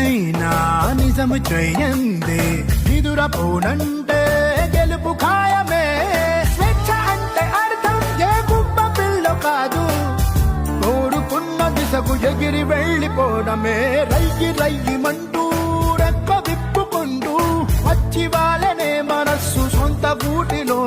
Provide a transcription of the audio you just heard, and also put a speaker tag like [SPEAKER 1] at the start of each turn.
[SPEAKER 1] కలనైనా నిజము చెయ్యందే, నిదురపోనంటే గెలుపు ఖాయమే. స్వేచ్ఛ అంటే అర్థం ఏ గుబ్బ పిల్ల కాదు, కోరుకున్న దిశకు ఎగిరి వెళ్ళిపోవడమే. రయ్యి రయ్యిమంటూ రెక్క విప్పుకుంటూ వచ్చి వాళ్ళనే మనస్సు సొంత బూటిలో